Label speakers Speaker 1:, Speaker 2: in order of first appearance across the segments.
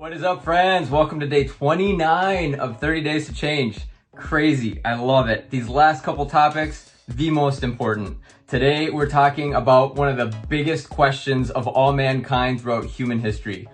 Speaker 1: What is up, friends? Welcome to day 29 of 30 Days to Change. Crazy. I love it. These last couple topics, the most important. Today, we're talking about one of the biggest questions of all mankind throughout human history.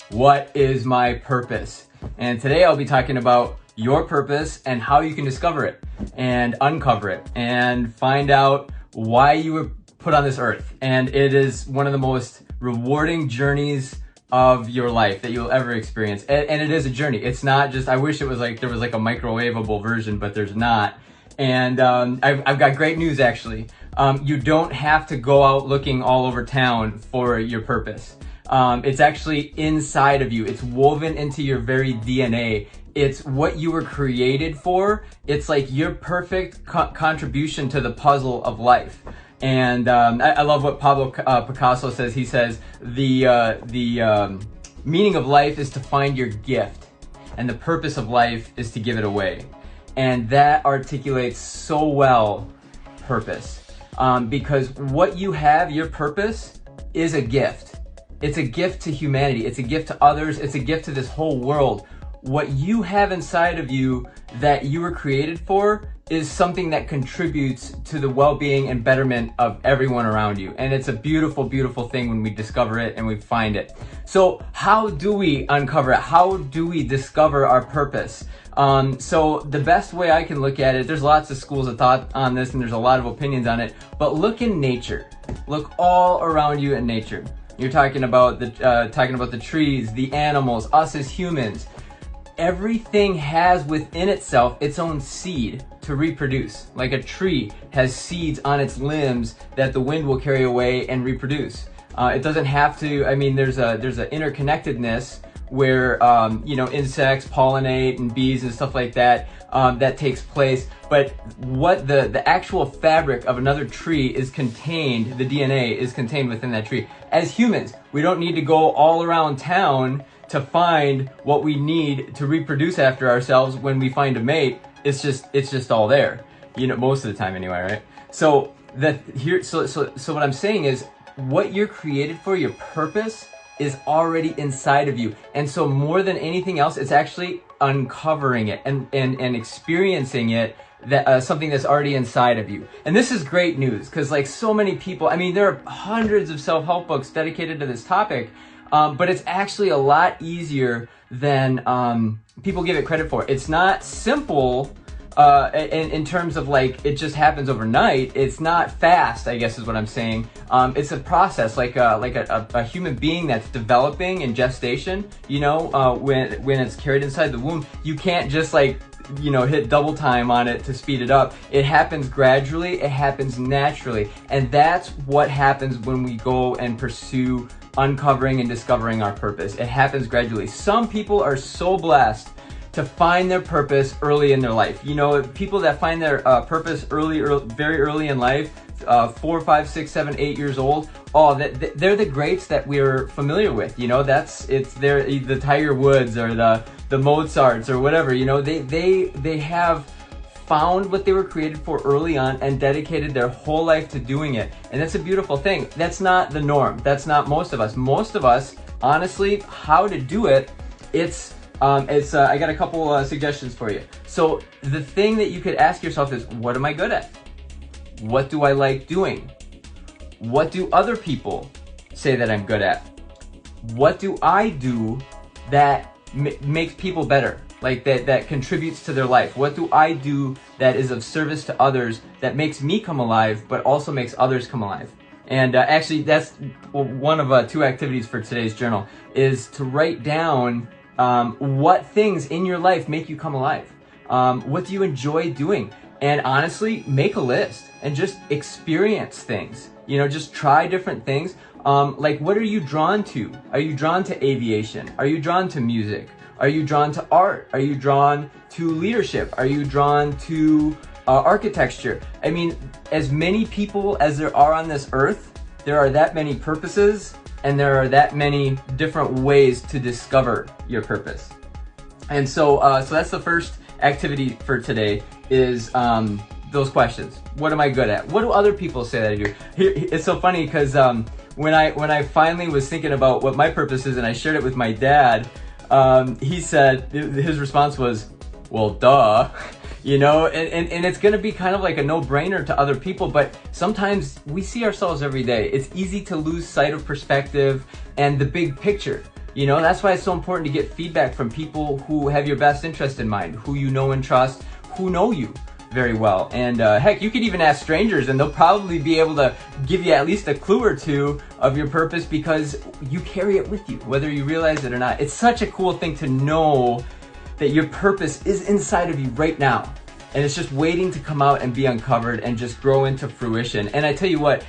Speaker 1: What is my purpose? And today, I'll be talking about your purpose and how you can discover it and uncover it and find out why you were put on this earth. And it is one of the most rewarding journeys of your life that you'll ever experience. And it is a journey. It's not just, I wish it was like, there was like a microwavable version, but there's not. And I've got great news actually. You don't have to go out looking all over town for your purpose. It's actually inside of you. It's woven into your very DNA. It's what you were created for. It's like your perfect contribution to the puzzle of life. And I love what Pablo Picasso says. He says, the meaning of life is to find your gift, and the purpose of life is to give it away. And that articulates so well purpose. Because what you have, your purpose, is a gift. It's a gift to humanity. It's a gift to others. It's a gift to this whole world. What you have inside of you that you were created for is something that contributes to the well-being and betterment of everyone around you. And it's a beautiful, beautiful thing when we discover it and we find it. So how do we uncover it? How do we discover our purpose? So the best way I can look at it, there's lots of schools of thought on this and there's a lot of opinions on it, but look in nature. Look all around you in nature. You're talking about the trees, the animals, us as humans. Everything has within itself its own seed to reproduce. Like a tree has seeds on its limbs that the wind will carry away and reproduce. It doesn't have to, I mean, there's a interconnectedness where, insects pollinate and bees and stuff like that, that takes place. But what the actual fabric of another tree is contained, the DNA is contained within that tree. As humans, we don't need to go all around town to find what we need to reproduce after ourselves. When we find a mate, it's just all there, most of the time anyway, right? So what I'm saying is, what you're created for, your purpose, is already inside of you. And so more than anything else, it's actually uncovering it and experiencing it, that something that's already inside of you. And this is great news, because like so many people, I mean, there are hundreds of self-help books dedicated to this topic, but it's actually a lot easier than people give it credit for. It's not simple in terms of like it just happens overnight. It's not fast, I guess is what I'm saying. It's a process, like a human being that's developing in gestation. When it's carried inside the womb, you can't just hit double time on it to speed it up. It happens gradually. It happens naturally, and that's what happens when we go and pursue uncovering and discovering our purpose. It happens gradually. Some people are so blessed to find their purpose early in their life. People that find their purpose very early in life, 4, 5, 6, 7, 8 years old, they're the greats that we're familiar with. They're the Tiger Woods or the Mozarts or whatever. They have found what they were created for early on and dedicated their whole life to doing it. And that's a beautiful thing. That's not the norm. That's not most of us. Most of us, honestly, how to do it, I got a couple suggestions for you. So the thing that you could ask yourself is, what am I good at? What do I like doing? What do other people say that I'm good at? What do I do that makes people better? Like that contributes to their life? What do I do that is of service to others, that makes me come alive, but also makes others come alive? And actually, that's one of 2 activities for today's journal, is to write down what things in your life make you come alive. What do you enjoy doing? And honestly, make a list and just experience things. Just try different things. Like, what are you drawn to? Are you drawn to aviation? Are you drawn to music? Are you drawn to art? Are you drawn to leadership? Are you drawn to architecture? I mean, as many people as there are on this earth, there are that many purposes, and there are that many different ways to discover your purpose. And so that's the first activity for today, is those questions. What am I good at? What do other people say that I do? It's so funny because when I finally was thinking about what my purpose is and I shared it with my dad, he said, his response was, well, duh. You know, and it's gonna be kind of like a no-brainer to other people, but sometimes we see ourselves every day. It's easy to lose sight of perspective and the big picture. You know, that's why it's so important to get feedback from people who have your best interest in mind, who you know and trust, who know you very well. And heck, you could even ask strangers and they'll probably be able to give you at least a clue or two of your purpose because you carry it with you, whether you realize it or not. It's such a cool thing to know that your purpose is inside of you right now. And it's just waiting to come out and be uncovered and just grow into fruition. And I tell you what,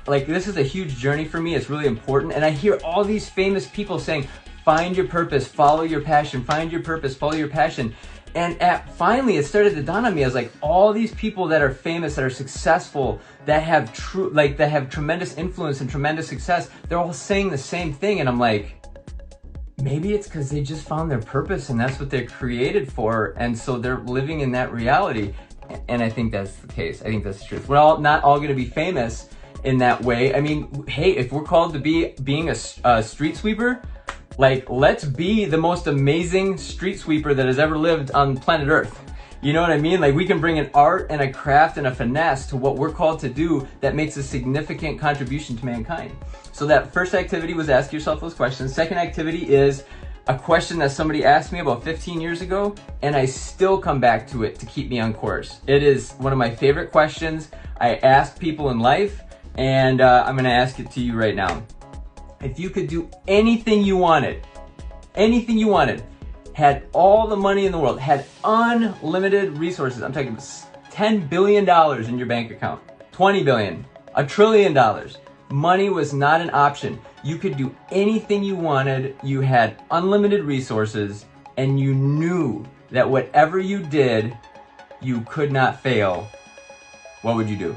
Speaker 1: like this is a huge journey for me. It's really important. And I hear all these famous people saying, find your purpose, follow your passion, find your purpose, follow your passion. And finally, it started to dawn on me. I was like, all these people that are famous, that are successful, that have that have tremendous influence and tremendous success, they're all saying the same thing. And I'm like, maybe it's because they just found their purpose and that's what they're created for. And so they're living in that reality. And I think that's the case. I think that's the truth. We're not all going to be famous in that way. I mean, hey, if we're called to being a street sweeper, like let's be the most amazing street sweeper that has ever lived on planet Earth. You know what I mean? Like we can bring an art and a craft and a finesse to what we're called to do that makes a significant contribution to mankind. So that first activity was ask yourself those questions. Second activity is a question that somebody asked me about 15 years ago, and I still come back to it to keep me on course. It is one of my favorite questions I ask people in life, and I'm gonna ask it to you right now. If you could do anything you wanted, had all the money in the world, had unlimited resources, I'm talking $10 billion in your bank account, 20 billion, $1 trillion. Money was not an option. You could do anything you wanted, you had unlimited resources, and you knew that whatever you did, you could not fail. What would you do?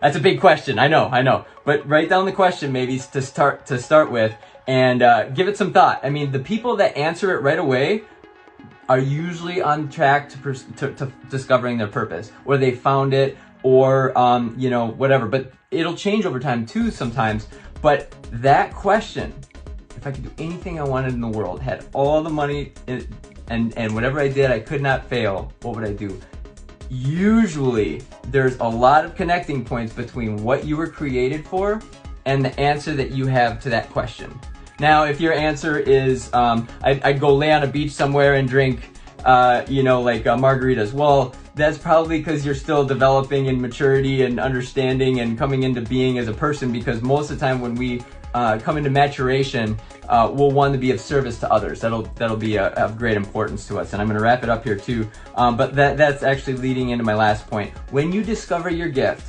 Speaker 1: That's a big question, I know. But write down the question maybe to start with, and give it some thought. I mean, the people that answer it right away are usually on track to discovering their purpose, or they found it, or you know, whatever. But it'll change over time too sometimes. But that question, if I could do anything I wanted in the world, had all the money, and whatever I did, I could not fail, what would I do? Usually, there's a lot of connecting points between what you were created for and the answer that you have to that question. Now, if your answer is, I'd go lay on a beach somewhere and drink, you know, like margaritas, well, that's probably because you're still developing in maturity and understanding and coming into being as a person, because most of the time when we come into maturation, we'll want to be of service to others. That'll be of great importance to us. And I'm going to wrap it up here too. But that's actually leading into my last point. When you discover your gift,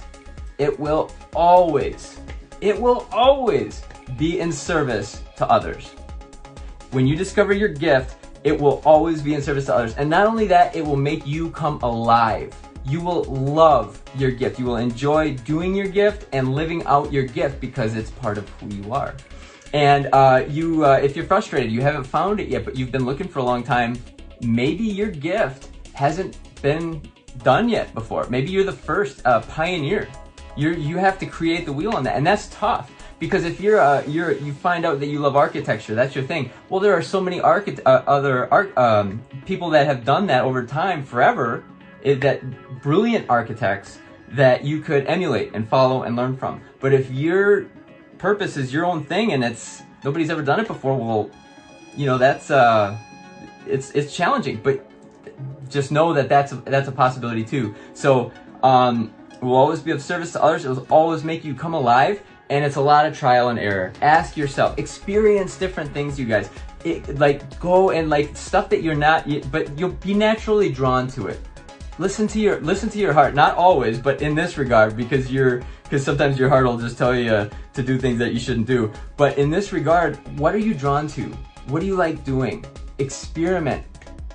Speaker 1: it will always be in service to others. When you discover your gift, it will always be in service to others. And not only that, it will make you come alive. You will love your gift. You will enjoy doing your gift and living out your gift because it's part of who you are. And if you're frustrated, you haven't found it yet, but you've been looking for a long time, maybe your gift hasn't been done yet before. Maybe you're the first pioneer. You have to create the wheel on that, and that's tough. Because if you find out that you love architecture, that's your thing. Well, there are so many people that have done that over time, forever, that brilliant architects that you could emulate and follow and learn from. But if your purpose is your own thing and nobody's ever done it before, well, you know, that's it's challenging. But just know that that's a possibility too. So it will always be of service to others. It will always make you come alive. And it's a lot of trial and error. Ask yourself, experience different things, you guys. Like go and like stuff that you're not, but you'll be naturally drawn to it. Listen to your heart. Not always, but in this regard, because sometimes your heart will just tell you to do things that you shouldn't do. But in this regard, what are you drawn to? What do you like doing? Experiment,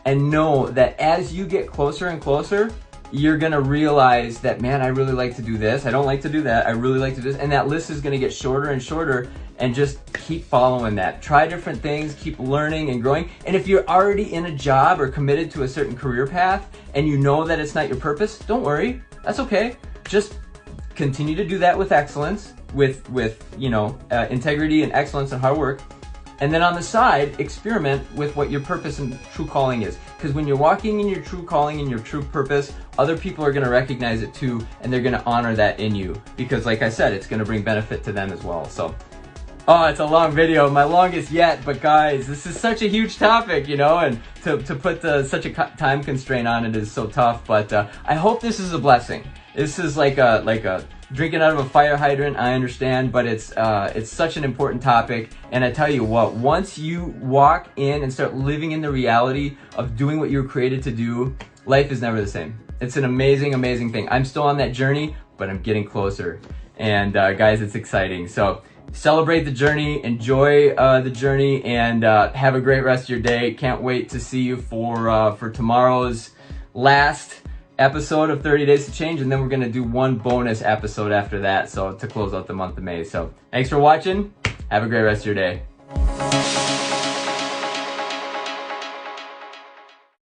Speaker 1: and know that as you get closer and closer, you're gonna realize that, man, I really like to do this. I don't like to do that. I really like to do this. And that list is gonna get shorter and shorter, and just keep following that. Try different things, keep learning and growing. And if you're already in a job or committed to a certain career path and you know that it's not your purpose, don't worry, that's okay. Just continue to do that with excellence, with you know, integrity and excellence and hard work. And then on the side, experiment with what your purpose and true calling is. Because when you're walking in your true calling and your true purpose, other people are gonna recognize it too, and they're gonna honor that in you. Because like I said, it's gonna bring benefit to them as well. So, oh, it's a long video, my longest yet, but guys, this is such a huge topic, you know, and to put such a time constraint on it is so tough, but I hope this is a blessing. This is like a drinking out of a fire hydrant, I understand, but it's such an important topic. And I tell you what, once you walk in and start living in the reality of doing what you were created to do, life is never the same. It's an amazing, amazing thing. I'm still on that journey, but I'm getting closer. And guys, it's exciting. So celebrate the journey, enjoy the journey, and have a great rest of your day. Can't wait to see you for tomorrow's last episode of 30 Days to Change, and then we're gonna do one bonus episode after that, so to close out the month of May. So thanks for watching. Have a great rest of your day.